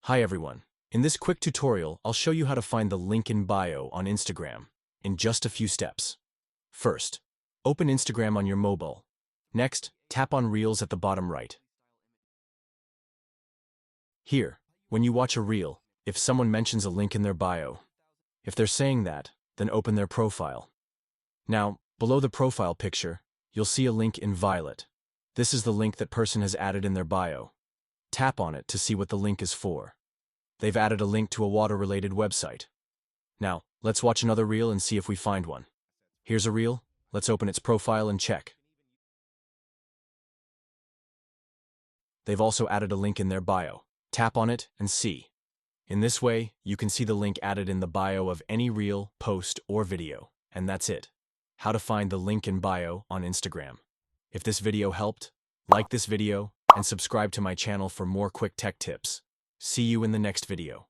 Hi everyone. In this quick tutorial, I'll show you how to find the link in bio on Instagram in just a few steps. First, open Instagram on your mobile. Next, tap on Reels at the bottom right. Here, when you watch a reel, if someone mentions a link in their bio, if they're saying that, then open their profile. Now, below the profile picture, you'll see a link in violet. This is the link that person has added in their bio. Tap on it to see what the link is for. They've added a link to a water-related website. Now, let's watch another reel and see if we find one. Here's a reel. Let's open its profile and check. They've also added a link in their bio. Tap on it and see. In this way, you can see the link added in the bio of any reel, post, or video. And that's it. How to find the link in bio on Instagram. If this video helped, like this video and subscribe to my channel for more quick tech tips. See you in the next video.